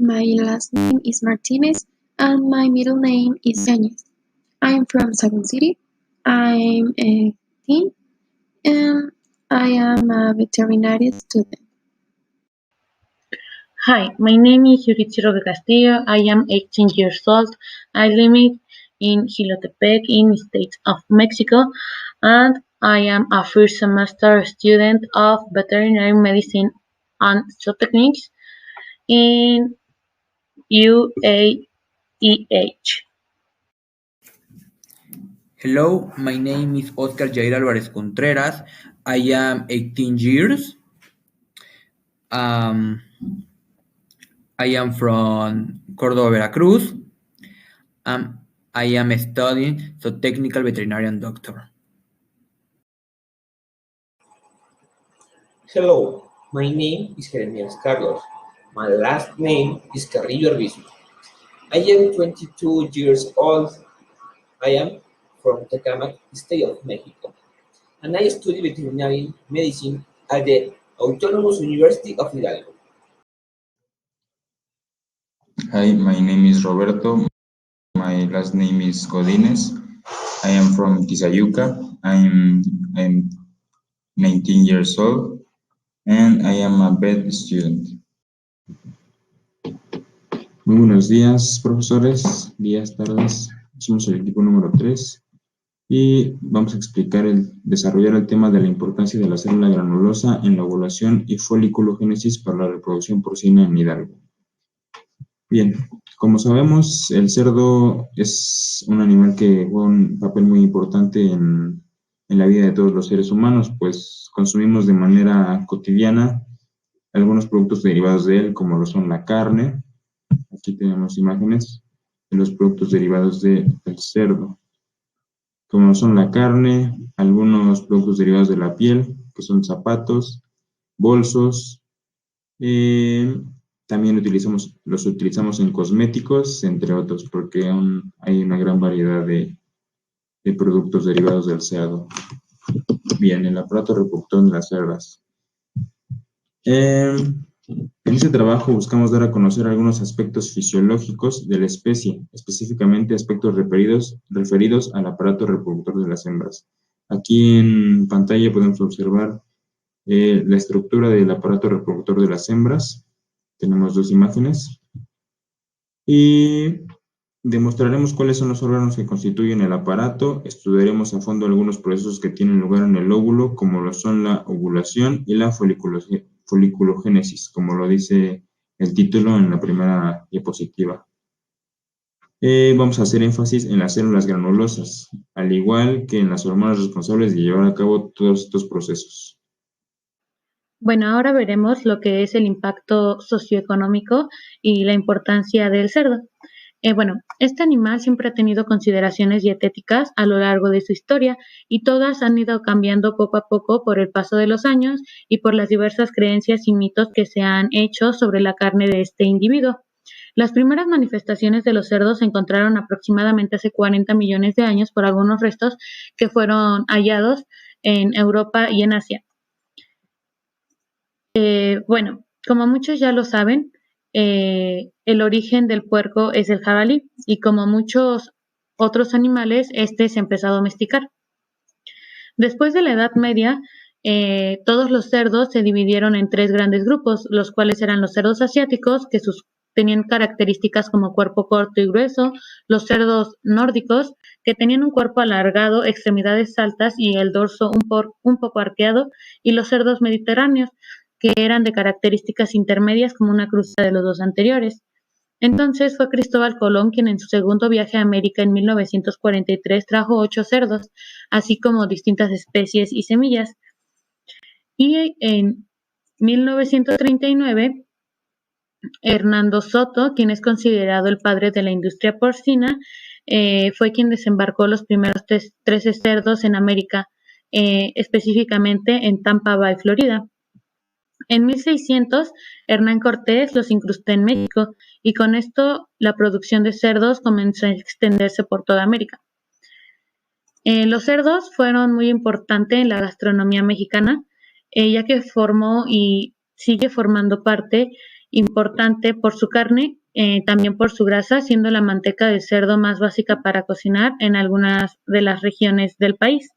My last name is Martinez and my middle name is Yañez. I'm from Sagun City. I'm 18 and I am a veterinary student. Hi, my name is Yuritziro de Castillo. I am 18 years old. I live in Jilotepec in the state of Mexico, and I am a first semester student of veterinary medicine and zootechnics in UAEH. Hello, my name is Oscar Jair Alvarez Contreras. I am 18 years. Um, I am from Córdoba, Veracruz. Um, I am studying so technical veterinarian doctor. Hello, my name is Jeremias Carlos. My last name is Carrillo Arbizu. I am 22 years old. I am from Tecámac, State of Mexico, and I study veterinary medicine at the Autonomous University of Hidalgo. Hi, my name is Roberto. My last name is Godínez. I am from Tizayuca. I'm 19 years old, and I am a vet student. Muy buenos días, profesores, días, tardes. Somos el equipo número 3 y vamos a desarrollar el tema de la importancia de la célula granulosa en la ovulación y foliculogénesis para la reproducción porcina en Hidalgo. Bien, como sabemos, el cerdo es un animal que juega un papel muy importante en la vida de todos los seres humanos, pues consumimos de manera cotidiana algunos productos derivados de él, como lo son la carne. Aquí tenemos imágenes de los productos derivados del cerdo, como son la carne, algunos productos derivados de la piel, que son zapatos, bolsos. También los utilizamos en cosméticos, entre otros, porque aún hay una gran variedad de productos derivados del cerdo. Bien, el aparato reproductor de las cerdas. En este trabajo buscamos dar a conocer algunos aspectos fisiológicos de la especie, específicamente aspectos referidos al aparato reproductor de las hembras. Aquí en pantalla podemos observar la estructura del aparato reproductor de las hembras. Tenemos dos imágenes y demostraremos cuáles son los órganos que constituyen el aparato. Estudiaremos a fondo algunos procesos que tienen lugar en el óvulo, como lo son la ovulación y la foliculogénesis, como lo dice el título en la primera diapositiva. Vamos a hacer énfasis en las células granulosas, al igual que en las hormonas responsables de llevar a cabo todos estos procesos. Bueno, ahora veremos lo que es el impacto socioeconómico y la importancia del cerdo. Este animal siempre ha tenido consideraciones dietéticas a lo largo de su historia y todas han ido cambiando poco a poco por el paso de los años y por las diversas creencias y mitos que se han hecho sobre la carne de este individuo. Las primeras manifestaciones de los cerdos se encontraron aproximadamente hace 40 millones de años por algunos restos que fueron hallados en Europa y en Asia. Como muchos ya lo saben, el origen del puerco es el jabalí y como muchos otros animales, este se empezó a domesticar. Después de la Edad Media, todos los cerdos se dividieron en 3 grandes grupos, los cuales eran los cerdos asiáticos, que tenían características como cuerpo corto y grueso, los cerdos nórdicos, que tenían un cuerpo alargado, extremidades altas y el dorso un poco arqueado, y los cerdos mediterráneos, que eran de características intermedias como una cruza de los dos anteriores. Entonces fue Cristóbal Colón quien en su segundo viaje a América en 1943 trajo 8 cerdos, así como distintas especies y semillas. Y en 1939, Hernando Soto, quien es considerado el padre de la industria porcina, fue quien desembarcó los primeros 13 cerdos en América, específicamente en Tampa Bay, Florida. En 1600, Hernán Cortés los incrustó en México y con esto la producción de cerdos comenzó a extenderse por toda América. Los cerdos fueron muy importantes en la gastronomía mexicana, ya que formó y sigue formando parte importante por su carne, también por su grasa, siendo la manteca de cerdo más básica para cocinar en algunas de las regiones del país.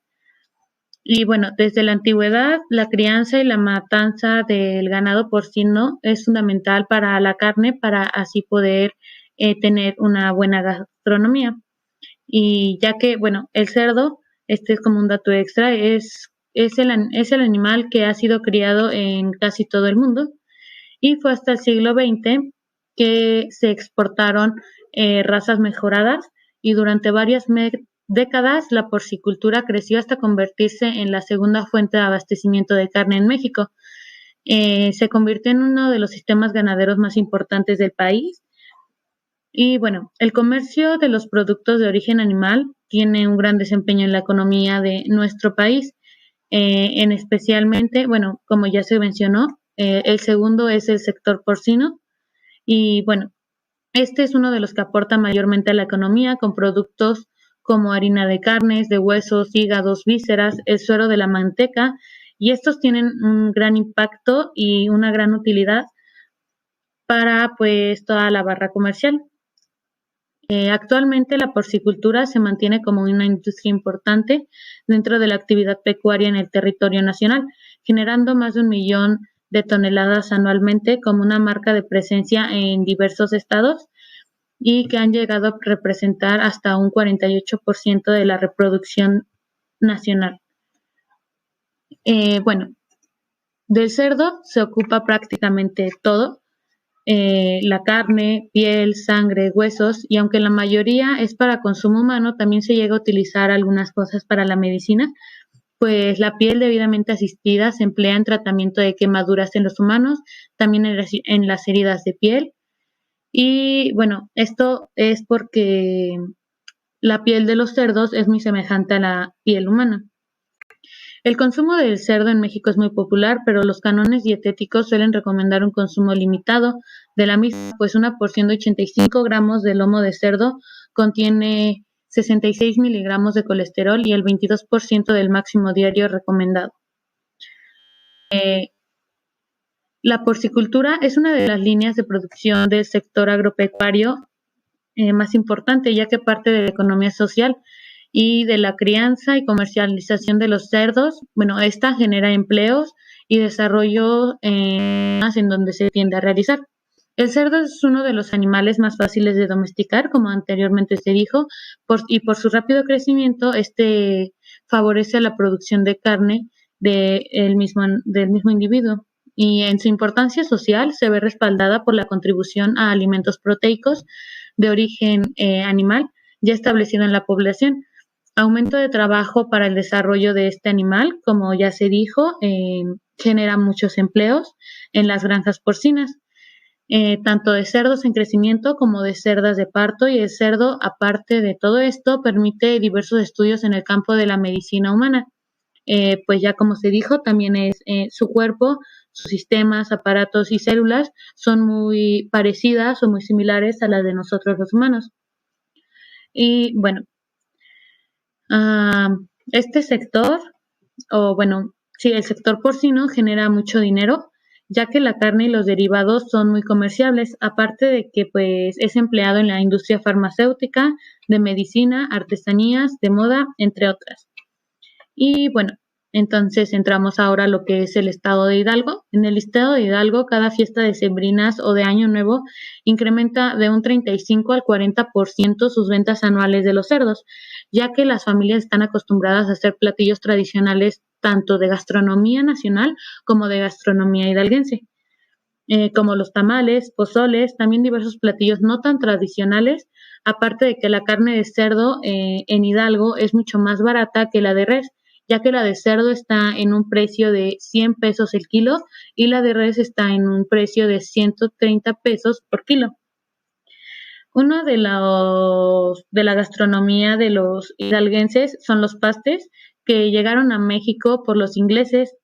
Y bueno, desde la antigüedad, la crianza y la matanza del ganado porcino es fundamental para la carne, para así poder tener una buena gastronomía. Y ya que, bueno, el cerdo, este es como un dato extra, es el animal que ha sido criado en casi todo el mundo, y fue hasta el siglo XX que se exportaron razas mejoradas, y durante varias décadas la porcicultura creció hasta convertirse en la segunda fuente de abastecimiento de carne en México. Se convirtió en uno de los sistemas ganaderos más importantes del país. Y bueno, el comercio de los productos de origen animal tiene un gran desempeño en la economía de nuestro país, en especialmente, bueno, como ya se mencionó, el segundo es el sector porcino, y bueno, este es uno de los que aporta mayormente a la economía con productos como harina de carnes, de huesos, hígados, vísceras, el suero de la manteca, y estos tienen un gran impacto y una gran utilidad para pues toda la barra comercial. Actualmente la porcicultura se mantiene como una industria importante dentro de la actividad pecuaria en el territorio nacional, generando más de 1 millón de toneladas anualmente como una marca de presencia en diversos estados, y que han llegado a representar hasta un 48% de la reproducción nacional. Bueno, del cerdo se ocupa prácticamente todo. La carne, piel, sangre, huesos, y aunque la mayoría es para consumo humano, también se llega a utilizar algunas cosas para la medicina, pues la piel debidamente asistida se emplea en tratamiento de quemaduras en los humanos, también en las heridas de piel. Y bueno, esto es porque la piel de los cerdos es muy semejante a la piel humana. El consumo del cerdo en México es muy popular, pero los cánones dietéticos suelen recomendar un consumo limitado de la misma, pues una porción de 85 gramos de lomo de cerdo contiene 66 miligramos de colesterol y el 22% del máximo diario recomendado. La porcicultura es una de las líneas de producción del sector agropecuario más importante, ya que parte de la economía social y de la crianza y comercialización de los cerdos. Bueno, esta genera empleos y desarrollo en donde se tiende a realizar. El cerdo es uno de los animales más fáciles de domesticar, como anteriormente se dijo, y por su rápido crecimiento, este favorece la producción de carne del mismo individuo. Y en su importancia social se ve respaldada por la contribución a alimentos proteicos de origen animal ya establecido en la población, aumento de trabajo para el desarrollo de este animal, como ya se dijo, genera muchos empleos en las granjas porcinas, tanto de cerdos en crecimiento como de cerdas de parto, y el cerdo, aparte de todo esto, permite diversos estudios en el campo de la medicina humana. Pues ya como se dijo, también es su cuerpo, sus sistemas, aparatos y células son muy parecidas o muy similares a las de nosotros los humanos. Y bueno, este sector, el sector porcino genera mucho dinero, ya que la carne y los derivados son muy comerciables, aparte de que pues es empleado en la industria farmacéutica, de medicina, artesanías, de moda, entre otras. Y bueno, entonces entramos ahora a lo que es el estado de Hidalgo. En el estado de Hidalgo, cada fiesta decembrinas o de Año Nuevo incrementa de un 35 al 40% sus ventas anuales de los cerdos, ya que las familias están acostumbradas a hacer platillos tradicionales tanto de gastronomía nacional como de gastronomía hidalguense, como los tamales, pozoles, también diversos platillos no tan tradicionales, aparte de que la carne de cerdo en Hidalgo es mucho más barata que la de res, ya que la de cerdo está en un precio de 100 pesos el kilo y la de res está en un precio de 130 pesos por kilo. Uno de la gastronomía de los hidalguenses son los pastes, que llegaron a México por los ingleses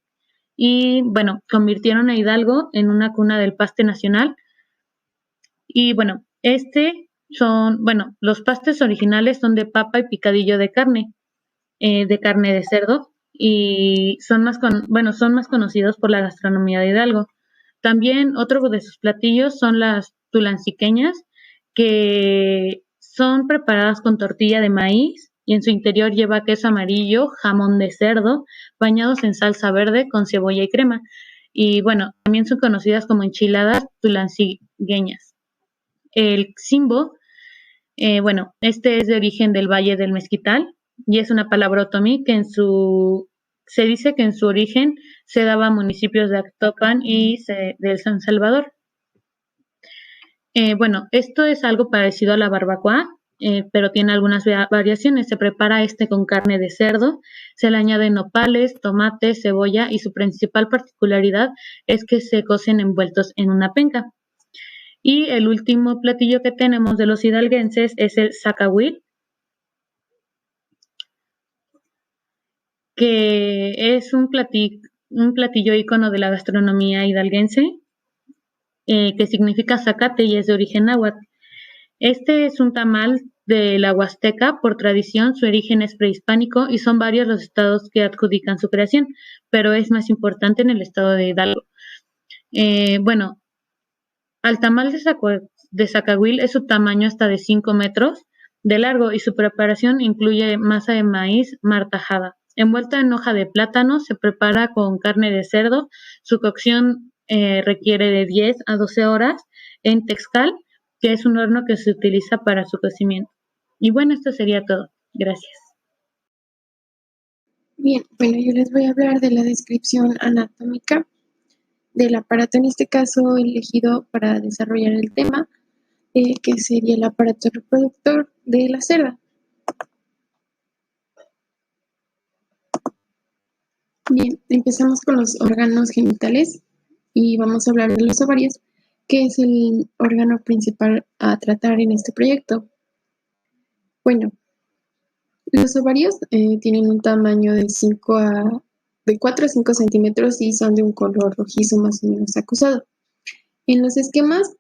y, bueno, convirtieron a Hidalgo en una cuna del paste nacional. Y, bueno, los pastes originales son de papa y picadillo de carne de cerdo, y son más conocidos por la gastronomía de Hidalgo. También otro de sus platillos son las tulancinqueñas, que son preparadas con tortilla de maíz y en su interior lleva queso amarillo, jamón de cerdo, bañados en salsa verde con cebolla y crema. Y bueno, también son conocidas como enchiladas tulancinqueñas. El cimbo, bueno, este es de origen del Valle del Mezquital y es una palabra otomí que se dice que en su origen se daba a municipios de Actopan y de San Salvador. Bueno, esto es algo parecido a la barbacoa, pero tiene algunas variaciones. Se prepara con carne de cerdo, se le añaden nopales, tomate, cebolla y su principal particularidad es que se cocen envueltos en una penca. Y el último platillo que tenemos de los hidalguenses es el zacahuil, que es un platillo ícono de la gastronomía hidalguense, que significa zacate y es de origen náhuatl. Este es un tamal de la Huasteca, por tradición su origen es prehispánico y son varios los estados que adjudican su creación, pero es más importante en el estado de Hidalgo. Bueno, al tamal de zacahuil es su tamaño hasta de 5 metros de largo y su preparación incluye masa de maíz martajada. Envuelta en hoja de plátano, se prepara con carne de cerdo. Su cocción requiere de 10 a 12 horas en texcal, que es un horno que se utiliza para su cocimiento. Y bueno, esto sería todo. Gracias. Bien, bueno, yo les voy a hablar de la descripción anatómica del aparato, en este caso elegido para desarrollar el tema, que sería el aparato reproductor de la cerda. Bien, empezamos con los órganos genitales y vamos a hablar de los ovarios, que es el órgano principal a tratar en este proyecto. Bueno, los ovarios tienen un tamaño de 4 a 5 centímetros y son de un color rojizo más o menos acusado. En los esquemas,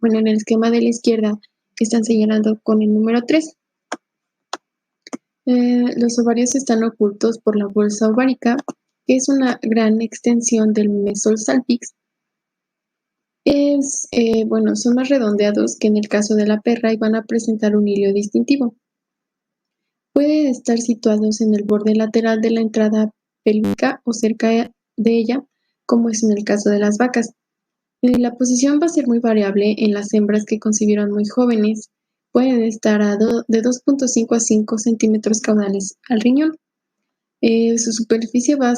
bueno, en el esquema de la izquierda están señalando con el número 3. Los ovarios están ocultos por la bolsa ovárica, que es una gran extensión del mesol salpix. Bueno, son más redondeados que en el caso de la perra y van a presentar un hilo distintivo. Pueden estar situados en el borde lateral de la entrada pélvica o cerca de ella, como es en el caso de las vacas. La posición va a ser muy variable en las hembras que concibieron muy jóvenes. Pueden estar de 2.5 a 5 centímetros caudales al riñón. Su superficie va a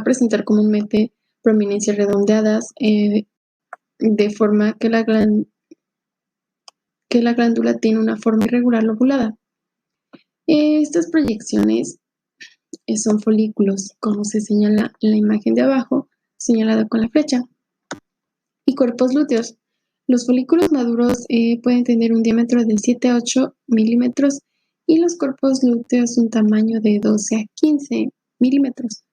presentar comúnmente prominencias redondeadas, de forma que la glándula tiene una forma irregular lobulada. Estas proyecciones son folículos, como se señala en la imagen de abajo, señalada con la flecha, y cuerpos lúteos. Los folículos maduros pueden tener un diámetro de 7 a 8 milímetros y los cuerpos lúteos un tamaño de 12 a 15 milímetros.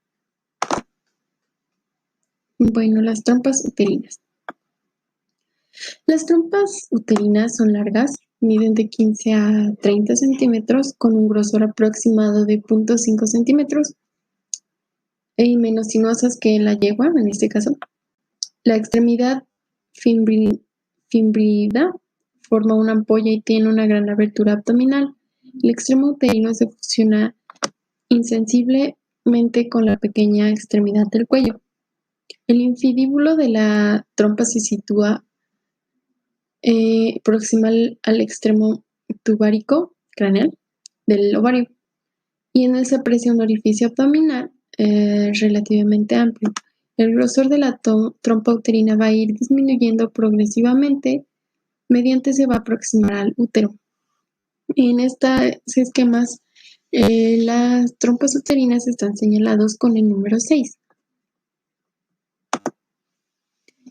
Bueno, las trompas uterinas. Las trompas uterinas son largas, miden de 15 a 30 centímetros con un grosor aproximado de 0.5 centímetros y menos sinuosas que en la yegua, en este caso. La extremidad fimbrida forma una ampolla y tiene una gran abertura abdominal. El extremo uterino se fusiona insensiblemente con la pequeña extremidad del cuello. El infundíbulo de la trompa se sitúa proximal al extremo tubárico craneal del ovario y en él se aprecia un orificio abdominal relativamente amplio. El grosor de la trompa uterina va a ir disminuyendo progresivamente mediante se va a aproximar al útero. En estos esquemas, las trompas uterinas están señalados con el número 6.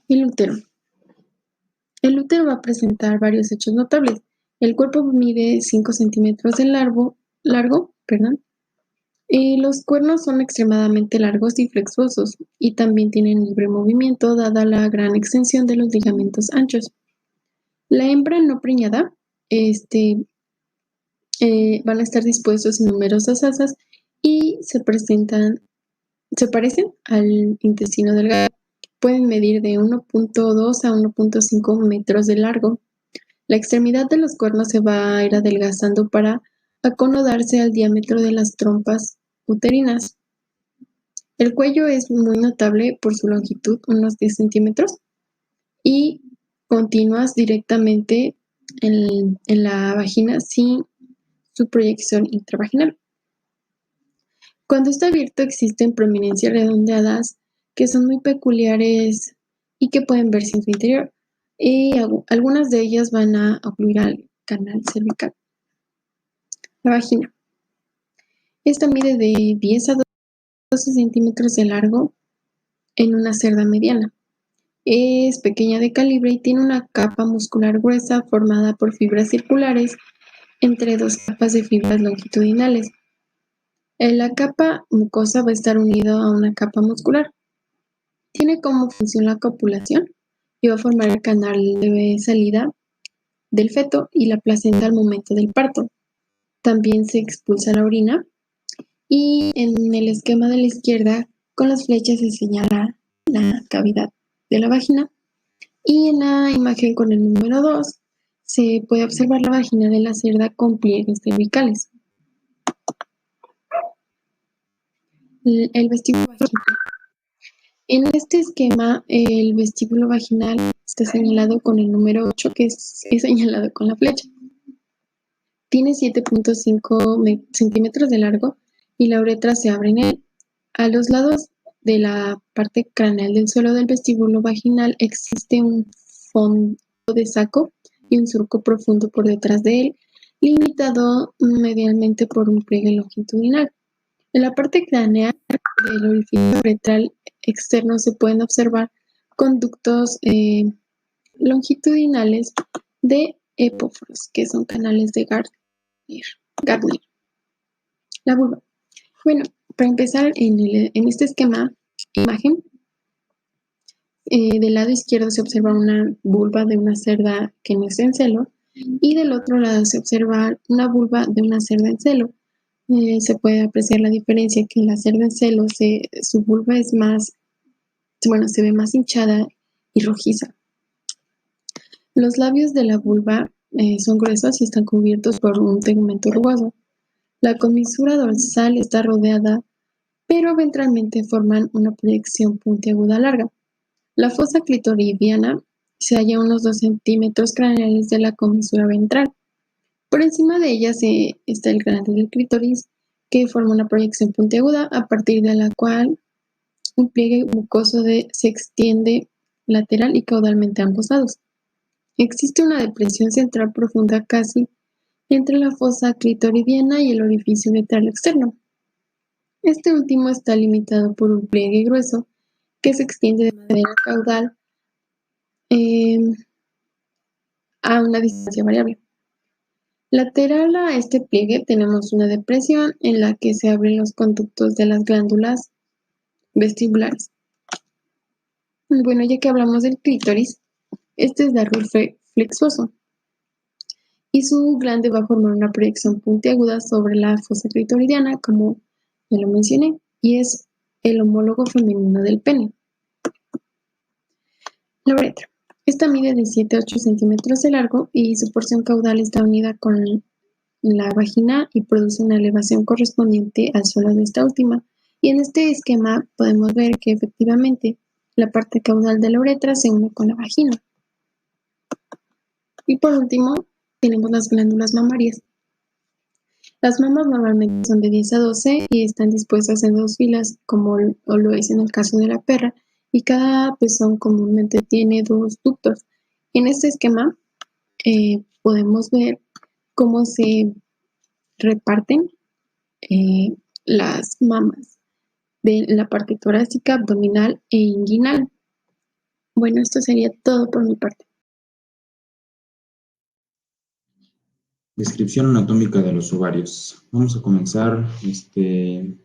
El útero. El útero va a presentar varios hechos notables. El cuerpo mide 5 centímetros de largo, y los cuernos son extremadamente largos y flexuosos y también tienen libre movimiento dada la gran extensión de los ligamentos anchos. La hembra no preñada van a estar dispuestos en numerosas asas y se presentan se parecen al intestino delgado. Pueden medir de 1.2 a 1.5 metros de largo. La extremidad de los cuernos se va a ir adelgazando para acomodarse al diámetro de las trompas uterinas. El cuello es muy notable por su longitud, unos 10 centímetros, y continuas directamente en la vagina sin su proyección intravaginal. Cuando está abierto existen prominencias redondeadas que son muy peculiares y que pueden verse en su interior, y algunas de ellas van a ocluir al canal cervical. La vagina. Esta mide de 10 a 12 centímetros de largo en una cerda mediana. Es pequeña de calibre y tiene una capa muscular gruesa formada por fibras circulares entre dos capas de fibras longitudinales. La capa mucosa va a estar unida a una capa muscular. Tiene como función la copulación y va a formar el canal de salida del feto y la placenta al momento del parto. También se expulsa la orina y en el esquema de la izquierda con las flechas se señala la cavidad de la vagina, y en la imagen con el número 2 se puede observar la vagina de la cerda con pliegues cervicales. El vestíbulo vaginal. En este esquema, el vestíbulo vaginal está señalado con el número 8, que es señalado con la flecha. Tiene 7.5 centímetros de largo y la uretra se abre en él. A los lados de la parte craneal del suelo del vestíbulo vaginal existe un fondo de saco y un surco profundo por detrás de él, limitado medialmente por un pliegue longitudinal. En la parte craneal del orificio uretral externo se pueden observar conductos longitudinales de epóforos, que son canales de Gardner. La vulva. Bueno, para empezar, en este esquema, imagen, del lado izquierdo se observa una vulva de una cerda que no está en celo, y del otro lado se observa una vulva de una cerda en celo. Se puede apreciar la diferencia, que en la cerda en celo su vulva es más, se ve más hinchada y rojiza. Los labios de la vulva son gruesos y están cubiertos por un tegumento rugoso. La comisura dorsal está rodeada, pero ventralmente forman una proyección puntiaguda larga. La fosa clitoridiana se halla a unos 2 centímetros craneales de la comisura ventral. Por encima de ella está el canal del clítoris, que forma una proyección puntiaguda, a partir de la cual un pliegue mucoso se extiende lateral y caudalmente a ambos lados. Existe una depresión central profunda casi entre la fosa clitoridiana y el orificio uretral externo. Este último está limitado por un pliegue grueso que se extiende de manera caudal a una distancia variable. Lateral a este pliegue tenemos una depresión en la que se abren los conductos de las glándulas vestibulares. Bueno, ya que hablamos del clítoris, este es largo y flexuoso, y su glande va a formar una proyección puntiaguda sobre la fosa clitoridiana, como ya lo mencioné, y es el homólogo femenino del pene. La uretra. Esta mide de 7 a 8 centímetros de largo y su porción caudal está unida con la vagina y produce una elevación correspondiente al suelo de esta última. Y en este esquema podemos ver que efectivamente la parte caudal de la uretra se une con la vagina. Y por último, tenemos las glándulas mamarias. Las mamas normalmente son de 10 a 12 y están dispuestas en 2 filas, como lo es en el caso de la perra, y cada pezón comúnmente tiene 2 ductos. En este esquema podemos ver cómo se reparten las mamas de la parte torácica, abdominal e inguinal. Bueno, esto sería todo por mi parte. Descripción anatómica de los ovarios. Vamos a comenzar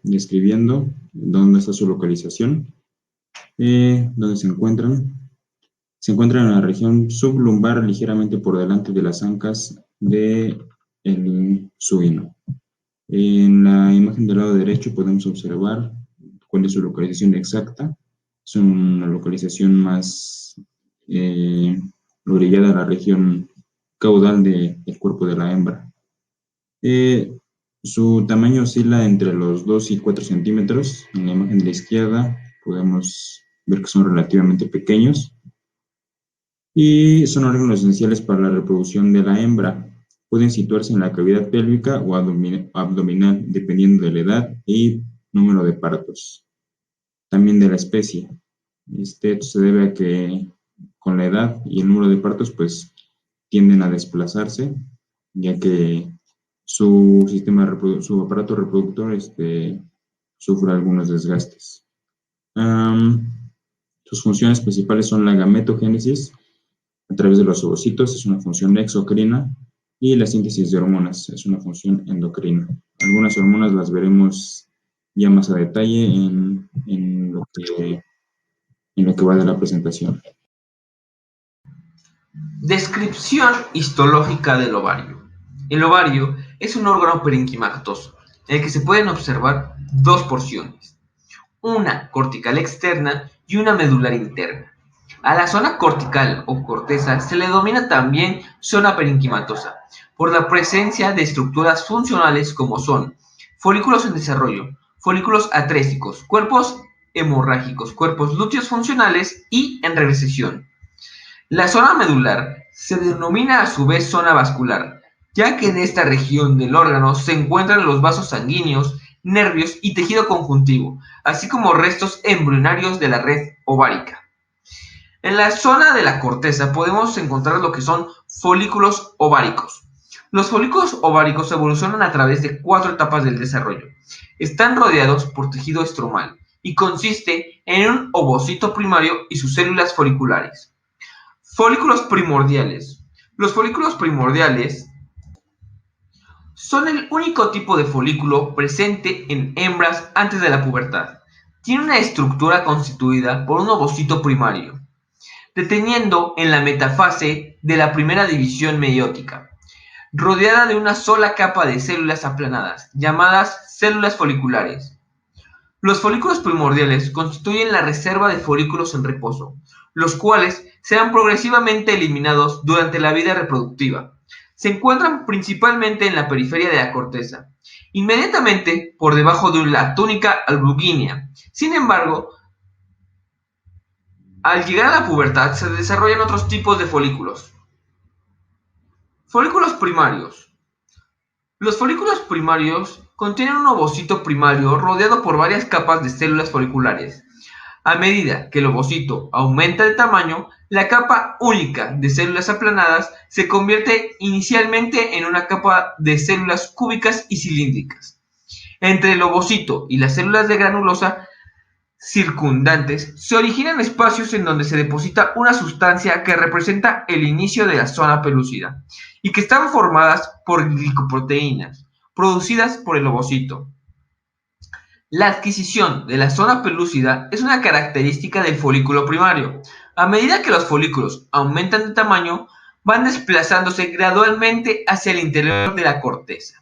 describiendo dónde está su localización, dónde se encuentran. Se encuentran en la región sublumbar, ligeramente por delante de las ancas del suino. En la imagen del lado derecho podemos observar cuál es su localización exacta. Es una localización más orillada a la región caudal del cuerpo de la hembra. Su tamaño oscila entre los 2 y 4 centímetros. En la imagen de la izquierda podemos ver que son relativamente pequeños y son órganos esenciales para la reproducción de la hembra. Pueden situarse en la cavidad pélvica o abdominal, dependiendo de la edad y número de partos. También de la especie. Esto se debe a que con la edad y el número de partos pues tienden a desplazarse, ya que su su aparato reproductor sufre algunos desgastes. Sus funciones principales son la gametogénesis a través de los ovocitos, es una función exocrina, y la síntesis de hormonas es una función endocrina. Algunas hormonas las veremos ya más a detalle en lo que va de la presentación. Descripción histológica del ovario. El ovario es un órgano parenquimatoso, en el que se pueden observar dos porciones, una cortical externa y una medular interna. A la zona cortical o corteza se le denomina también zona parenquimatosa, por la presencia de estructuras funcionales como son folículos en desarrollo, folículos atrésicos, cuerpos hemorrágicos, cuerpos lúteos funcionales y en regresión. La zona medular se denomina a su vez zona vascular, ya que en esta región del órgano se encuentran los vasos sanguíneos, nervios y tejido conjuntivo, así como restos embrionarios de la red ovárica. En la zona de la corteza podemos encontrar lo que son folículos ováricos. Los folículos ováricos evolucionan a través de 4 etapas del desarrollo. Están rodeados por tejido estromal y consiste en un ovocito primario y sus células foliculares. Folículos primordiales. Los folículos primordiales son el único tipo de folículo presente en hembras antes de la pubertad. Tiene una estructura constituida por un ovocito primario, deteniendo en la metafase de la primera división meiótica, rodeada de una sola capa de células aplanadas, llamadas células foliculares. Los folículos primordiales constituyen la reserva de folículos en reposo, los cuales serán progresivamente eliminados durante la vida reproductiva. Se encuentran principalmente en la periferia de la corteza, inmediatamente por debajo de la túnica albuginea. Sin embargo, al llegar a la pubertad se desarrollan otros tipos de folículos. Folículos primarios. Los folículos primarios contienen un ovocito primario rodeado por varias capas de células foliculares. A medida que el ovocito aumenta de tamaño, la capa única de células aplanadas se convierte inicialmente en una capa de células cúbicas y cilíndricas. Entre el ovocito y las células de granulosa circundantes se originan espacios en donde se deposita una sustancia que representa el inicio de la zona pelúcida y que están formadas por glicoproteínas producidas por el ovocito. La adquisición de la zona pelúcida es una característica del folículo primario. A medida que los folículos aumentan de tamaño, van desplazándose gradualmente hacia el interior de la corteza.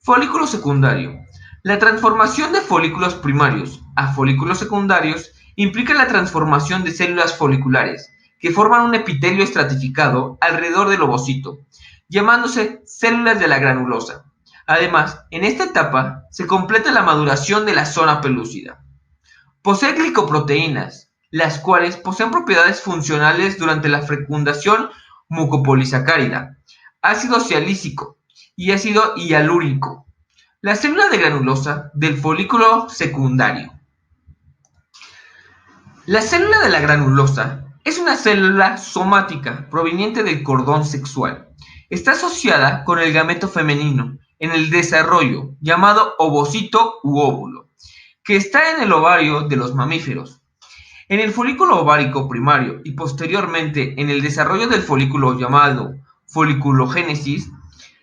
Folículo secundario. La transformación de folículos primarios a folículos secundarios implica la transformación de células foliculares, que forman un epitelio estratificado alrededor del ovocito, llamándose células de la granulosa. Además, en esta etapa se completa la maduración de la zona pelúcida. Posee glicoproteínas, las cuales poseen propiedades funcionales durante la fecundación mucopolisacárida, ácido sialícico y ácido hialúrico. La célula de granulosa del folículo secundario. La célula de la granulosa es una célula somática proveniente del cordón sexual. Está asociada con el gameto femenino en el desarrollo, llamado ovocito u óvulo, que está en el ovario de los mamíferos. En el folículo ovárico primario y posteriormente en el desarrollo del folículo llamado foliculogénesis,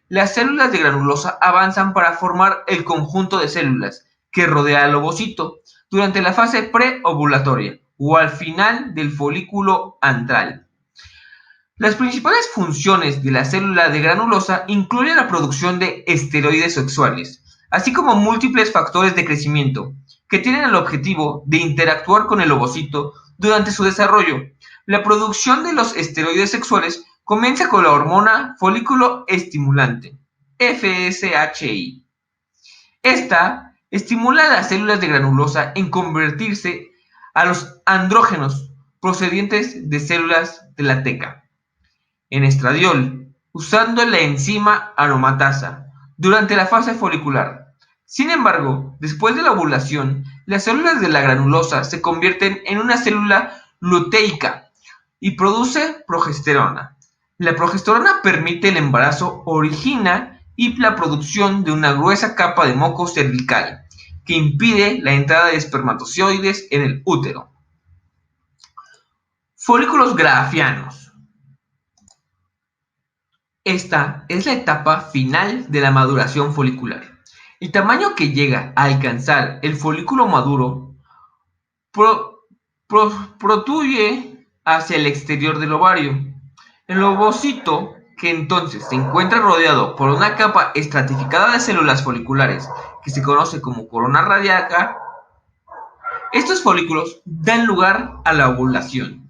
las células de granulosa avanzan para formar el conjunto de células que rodea al ovocito durante la fase preovulatoria o al final del folículo antral. Las principales funciones de la célula de granulosa incluyen la producción de esteroides sexuales, así como múltiples factores de crecimiento que tienen el objetivo de interactuar con el ovocito durante su desarrollo. La producción de los esteroides sexuales comienza con la hormona folículo estimulante, FSHI. Esta estimula a las células de granulosa en convertirse a los andrógenos procedentes de células de la teca en estradiol, usando la enzima aromatasa durante la fase folicular. Sin embargo, después de la ovulación, las células de la granulosa se convierten en una célula luteica y produce progesterona. La progesterona permite el embarazo, origina y la producción de una gruesa capa de moco cervical que impide la entrada de espermatozoides en el útero. Folículos grafianos. Esta es la etapa final de la maduración folicular. El tamaño que llega a alcanzar el folículo maduro protruye hacia el exterior del ovario. El ovocito, que entonces se encuentra rodeado por una capa estratificada de células foliculares que se conoce como corona radiata, estos folículos dan lugar a la ovulación.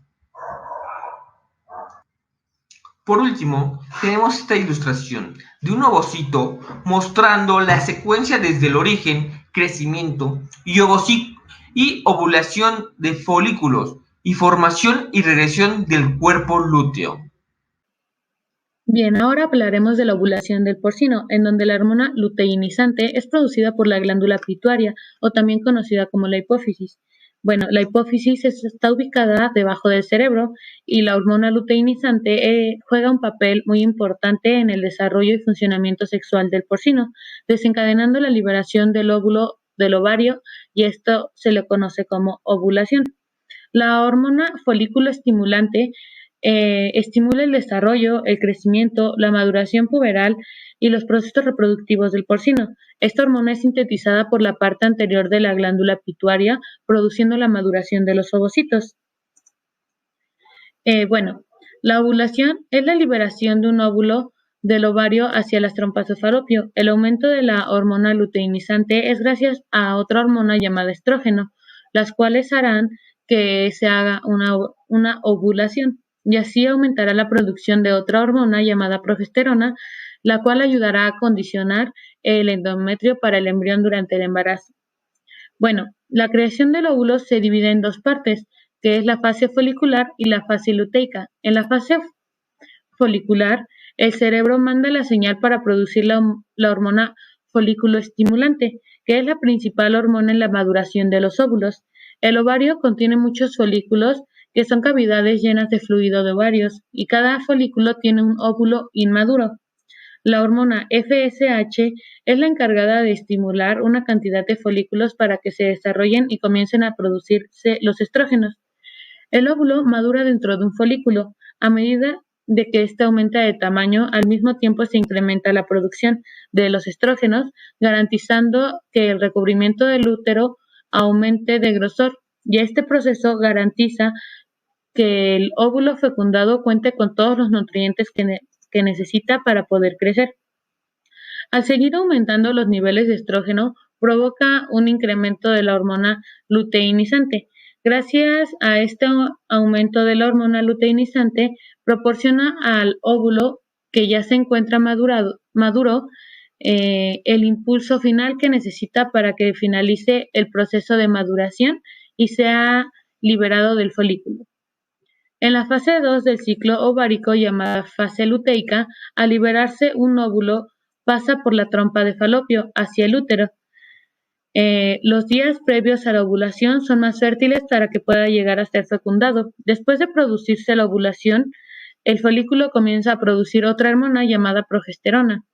Por último, tenemos esta ilustración de un ovocito mostrando la secuencia desde el origen, crecimiento y ovulación de folículos y formación y regresión del cuerpo lúteo. Bien, ahora hablaremos de la ovulación del porcino, en donde la hormona luteinizante es producida por la glándula pituitaria, o también conocida como la hipófisis. Bueno, la hipófisis está ubicada debajo del cerebro y la hormona luteinizante juega un papel muy importante en el desarrollo y funcionamiento sexual del porcino, desencadenando la liberación del óvulo del ovario, y esto se le conoce como ovulación. La hormona folículo estimulante estimula el desarrollo, el crecimiento, la maduración puberal y los procesos reproductivos del porcino. Esta hormona es sintetizada por la parte anterior de la glándula pituitaria, produciendo la maduración de los ovocitos. La ovulación es la liberación de un óvulo del ovario hacia las trompas de falopio. El aumento de la hormona luteinizante es gracias a otra hormona llamada estrógeno, las cuales harán que se haga una ovulación, y así aumentará la producción de otra hormona llamada progesterona, la cual ayudará a condicionar el endometrio para el embrión durante el embarazo. Bueno, la creación del óvulo se divide en dos partes, que es la fase folicular y la fase luteica. En la fase folicular, el cerebro manda la señal para producir la hormona folículo estimulante, que es la principal hormona en la maduración de los óvulos. El ovario contiene muchos folículos, que son cavidades llenas de fluido de ovarios, y cada folículo tiene un óvulo inmaduro. La hormona FSH es la encargada de estimular una cantidad de folículos para que se desarrollen y comiencen a producirse los estrógenos. El óvulo madura dentro de un folículo. A medida de que éste aumenta de tamaño, al mismo tiempo se incrementa la producción de los estrógenos, garantizando que el recubrimiento del útero aumente de grosor, y este proceso garantiza que el óvulo fecundado cuente con todos los nutrientes que necesita para poder crecer. Al seguir aumentando los niveles de estrógeno, provoca un incremento de la hormona luteinizante. Gracias a este aumento de la hormona luteinizante, proporciona al óvulo que ya se encuentra maduro el impulso final que necesita para que finalice el proceso de maduración y sea liberado del folículo. En la fase 2 del ciclo ovárico, llamada fase luteica, al liberarse un óvulo, pasa por la trompa de falopio hacia el útero. Los días previos a la ovulación son más fértiles para que pueda llegar a ser fecundado. Después de producirse la ovulación, el folículo comienza a producir otra hormona llamada progesterona.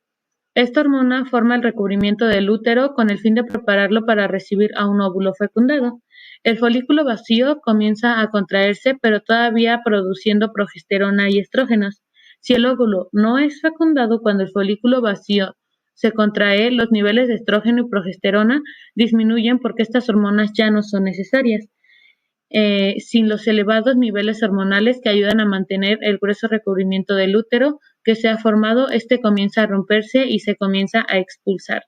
Esta hormona forma el recubrimiento del útero con el fin de prepararlo para recibir a un óvulo fecundado. El folículo vacío comienza a contraerse, pero todavía produciendo progesterona y estrógenos. Si el óvulo no es fecundado cuando el folículo vacío se contrae, los niveles de estrógeno y progesterona disminuyen porque estas hormonas ya no son necesarias. Sin los elevados niveles hormonales que ayudan a mantener el grueso recubrimiento del útero que se ha formado, este comienza a romperse y se comienza a expulsar.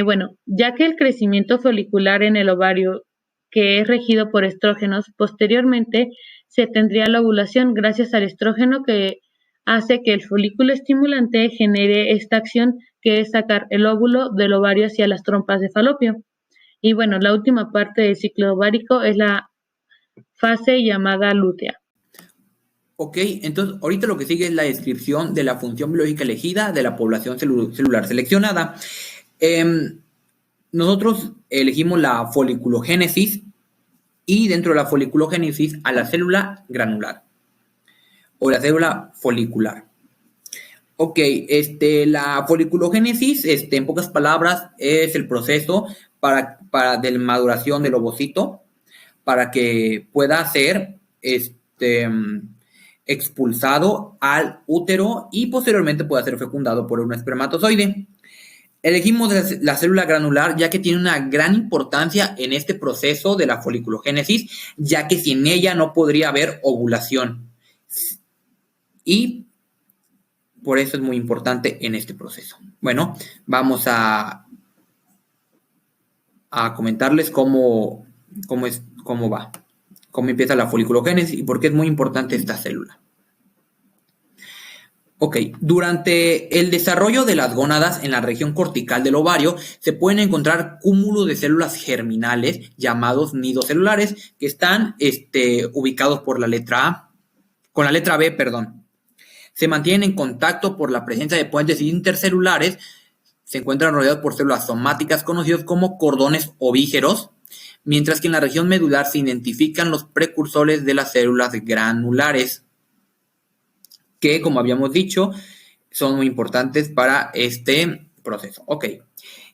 Bueno, ya que el crecimiento folicular en el ovario, que es regido por estrógenos, posteriormente se tendría la ovulación gracias al estrógeno que hace que el folículo estimulante genere esta acción que es sacar el óvulo del ovario hacia las trompas de falopio. Y bueno, la última parte del ciclo ovárico es la fase llamada lútea. Ok, entonces ahorita lo que sigue es la descripción de la función biológica elegida de la población celular seleccionada. Nosotros elegimos la foliculogénesis y dentro de la foliculogénesis a la célula granular o la célula folicular. Ok, la foliculogénesis, en pocas palabras, es el proceso de la maduración del ovocito para que pueda ser expulsado al útero y posteriormente pueda ser fecundado por un espermatozoide. Elegimos la célula granular ya que tiene una gran importancia en este proceso de la foliculogénesis, ya que sin ella no podría haber ovulación. Y por eso es muy importante en este proceso. Bueno, vamos a comentarles cómo va, cómo empieza la foliculogénesis y por qué es muy importante esta célula. Ok, durante el desarrollo de las gónadas en la región cortical del ovario se pueden encontrar cúmulos de células germinales llamados nidos celulares que están ubicados por la letra A, con la letra B, perdón. Se mantienen en contacto por la presencia de puentes intercelulares, se encuentran rodeados por células somáticas conocidas como cordones ovígeros, mientras que en la región medular se identifican los precursores de las células granulares, que, como habíamos dicho, son muy importantes para este proceso. Ok,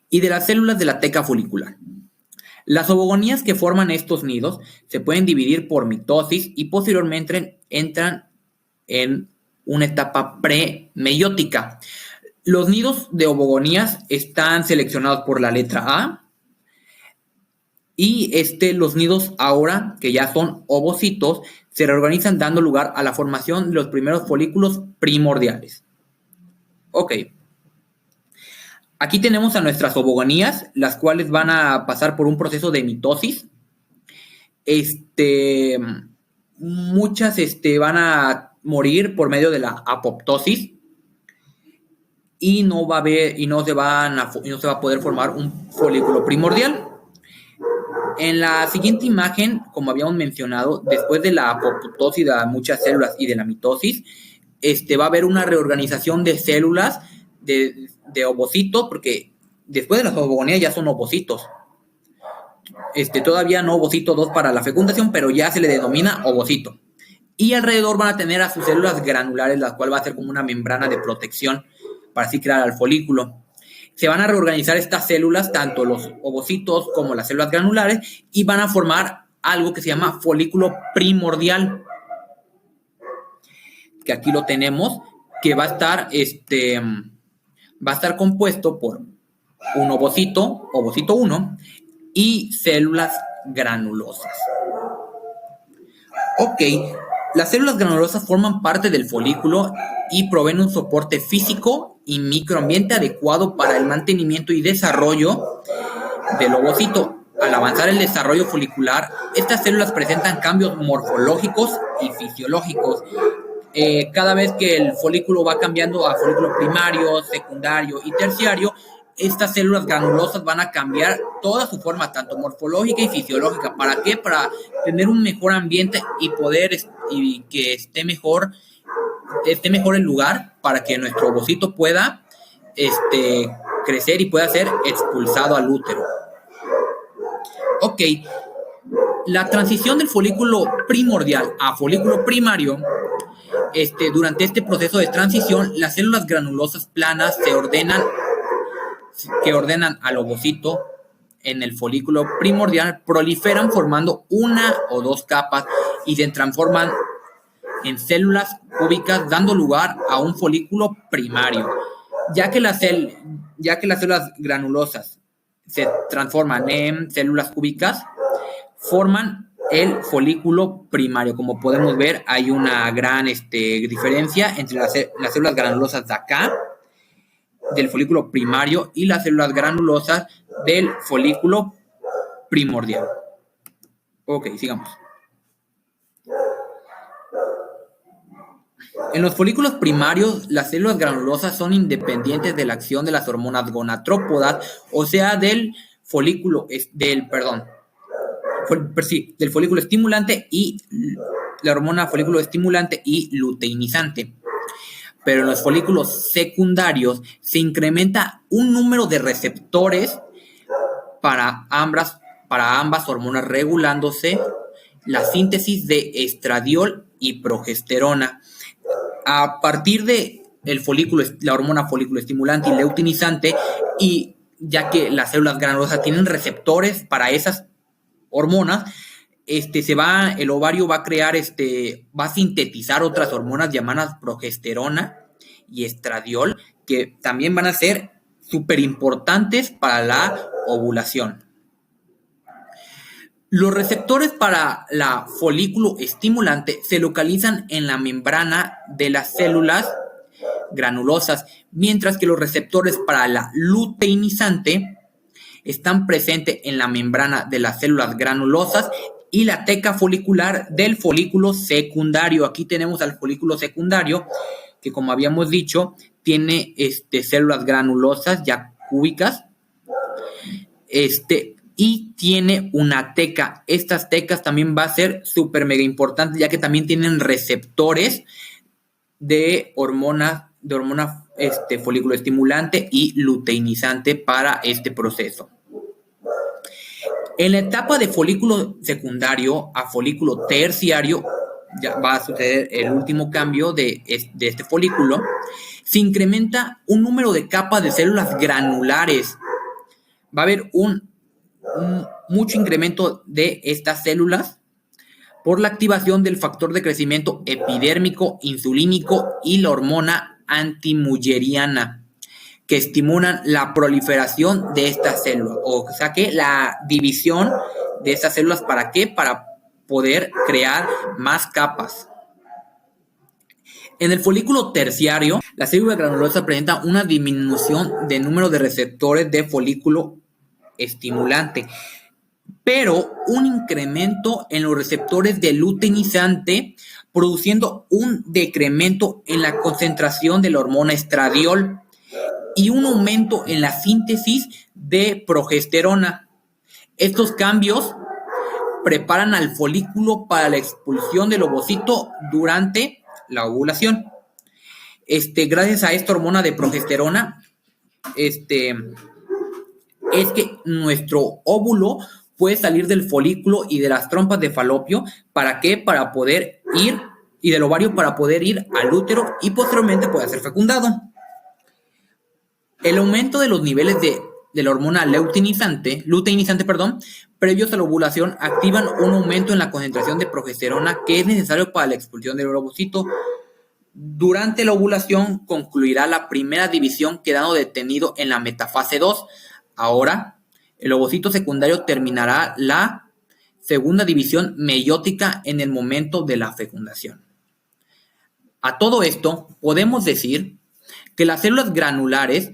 y de las células de la teca folicular. Las ovogonías que forman estos nidos se pueden dividir por mitosis y posteriormente entran en una etapa premeiótica. Los nidos de ovogonías están seleccionados por la letra A y los nidos ahora, que ya son ovocitos, se reorganizan dando lugar a la formación de los primeros folículos primordiales. Ok. Aquí tenemos a nuestras ovogonías, las cuales van a pasar por un proceso de mitosis. Muchas van a morir por medio de la apoptosis y no se va a poder formar un folículo primordial. En la siguiente imagen, como habíamos mencionado, después de la apoptosis de muchas células y de la mitosis, va a haber una reorganización de células de ovocitos, porque después de las ovogonías ya son ovocitos. Todavía no ovocito 2 para la fecundación, pero ya se le denomina ovocito. Y alrededor van a tener a sus células granulares, las cuales va a ser como una membrana de protección para así crear al folículo. Se van a reorganizar estas células, tanto los ovocitos como las células granulares, y van a formar algo que se llama folículo primordial, que aquí lo tenemos, que va a estar compuesto por un ovocito 1, y células granulosas. Ok, las células granulosas forman parte del folículo y proveen un soporte físico y microambiente adecuado para el mantenimiento y desarrollo del ovocito. Al avanzar el desarrollo folicular, estas células presentan cambios morfológicos y fisiológicos. Cada vez que el folículo va cambiando a folículo primario, secundario y terciario, estas células granulosas van a cambiar toda su forma, tanto morfológica y fisiológica. ¿Para qué? Para tener un mejor ambiente y poder y que esté mejor el lugar para que nuestro ovocito pueda crecer y pueda ser expulsado al útero. Ok, la transición del folículo primordial a folículo primario, durante este proceso de transición, las células granulosas planas que ordenan al ovocito en el folículo primordial proliferan formando una o dos capas y se transforman en células cúbicas, dando lugar a un folículo primario. Ya que las células granulosas se transforman en células cúbicas, forman el folículo primario. Como podemos ver, hay una gran diferencia entre las células granulosas de acá del folículo primario y las células granulosas del folículo primordial. Ok, sigamos. En los folículos primarios, las células granulosas son independientes de la acción de las hormonas gonadotrópodas, o sea, del folículo estimulante y la hormona folículo estimulante y luteinizante. Pero en los folículos secundarios se incrementa un número de receptores para ambas hormonas, regulándose la síntesis de estradiol y progesterona. A partir de la hormona folículo estimulante y luteinizante, y ya que las células granulosas tienen receptores para esas hormonas, el ovario va a sintetizar otras hormonas llamadas progesterona y estradiol, que también van a ser súper importantes para la ovulación. Los receptores para la folículo estimulante se localizan en la membrana de las células granulosas, mientras que los receptores para la luteinizante están presentes en la membrana de las células granulosas y la teca folicular del folículo secundario. Aquí tenemos al folículo secundario, que como habíamos dicho, tiene células granulosas ya cúbicas, y tiene una teca. Estas tecas también va a ser súper mega importante, ya que también tienen receptores de hormona folículo estimulante y luteinizante para este proceso. En la etapa de folículo secundario a folículo terciario, ya va a suceder el último cambio de este folículo, se incrementa un número de capas de células granulares. Va a haber mucho incremento de estas células por la activación del factor de crecimiento epidérmico, insulínico y la hormona antimulleriana, que estimulan la proliferación de estas células, o sea que la división de estas células. ¿Para qué? Para poder crear más capas. En el folículo terciario, la célula granulosa presenta una disminución de número de receptores de folículo estimulante, pero un incremento en los receptores de luteinizante, produciendo un decremento en la concentración de la hormona estradiol y un aumento en la síntesis de progesterona. Estos cambios preparan al folículo para la expulsión del ovocito durante la ovulación. Gracias a esta hormona de progesterona, es que nuestro óvulo puede salir del folículo y de las trompas de falopio. ¿Para qué? Para poder ir, y del ovario para poder ir al útero y posteriormente pueda ser fecundado. El aumento de los niveles de la hormona luteinizante, previos a la ovulación, activan un aumento en la concentración de progesterona que es necesario para la expulsión del ovocito. Durante la ovulación concluirá la primera división, quedando detenido en la metafase 2. Ahora, el ovocito secundario terminará la segunda división meiótica en el momento de la fecundación. A todo esto, podemos decir que las células granulares,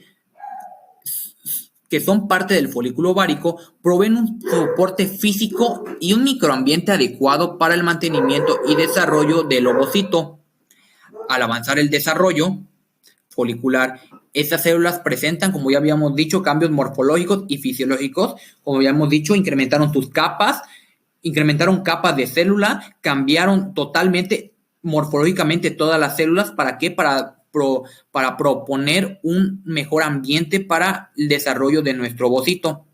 que son parte del folículo ovárico, proveen un soporte físico y un microambiente adecuado para el mantenimiento y desarrollo del ovocito. Al avanzar el desarrollo folicular, estas células presentan, como ya habíamos dicho, cambios morfológicos y fisiológicos. Como habíamos dicho, incrementaron capas de célula, cambiaron totalmente morfológicamente todas las células. ¿Para qué? Para proponer un mejor ambiente para el desarrollo de nuestro ovocito.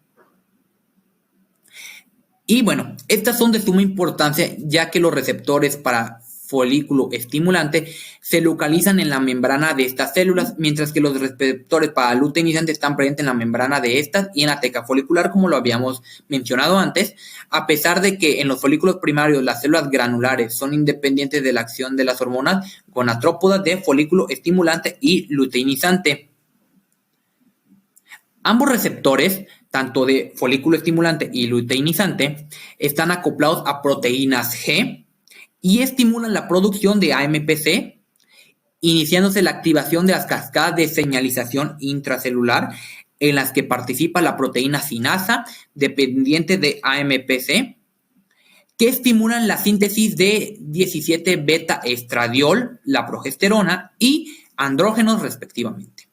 Y bueno, estas son de suma importancia, ya que los receptores para folículo estimulante se localizan en la membrana de estas células, mientras que los receptores para luteinizante están presentes en la membrana de estas y en la teca folicular, como lo habíamos mencionado antes. A pesar de que en los folículos primarios las células granulares son independientes de la acción de las hormonas gonadotrópodas de folículo estimulante y luteinizante. Ambos receptores, tanto de folículo estimulante y luteinizante, están acoplados a proteínas G y estimulan la producción de AMPC iniciándose la activación de las cascadas de señalización intracelular en las que participa la proteína sinasa dependiente de AMPC, que estimulan la síntesis de 17 beta estradiol, la progesterona y andrógenos respectivamente.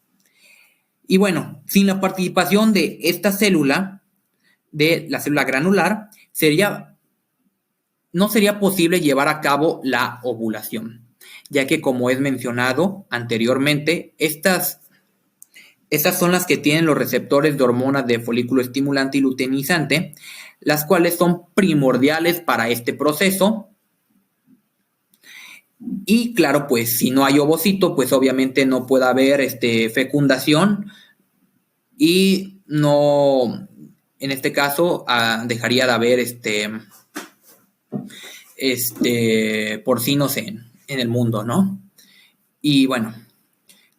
Y bueno, sin la participación de esta célula, de la célula granular, no sería posible llevar a cabo la ovulación, ya que, como es mencionado anteriormente, estas son las que tienen los receptores de hormonas de folículo estimulante y luteinizante, las cuales son primordiales para este proceso. Y claro, pues si no hay ovocito, pues obviamente no puede haber fecundación y no, en este caso, dejaría de haber porcinos en el mundo, ¿no? Y bueno,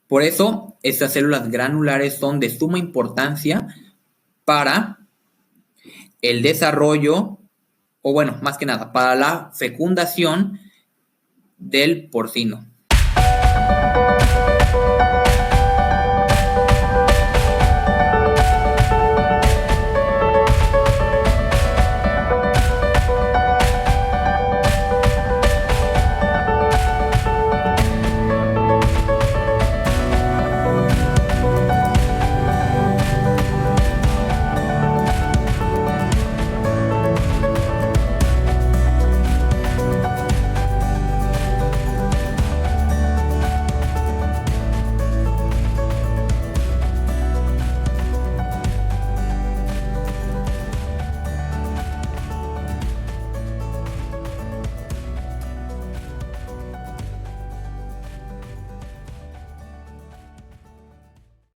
por eso estas células granulares son de suma importancia para el desarrollo, o bueno, más que nada, para la fecundación del porcino.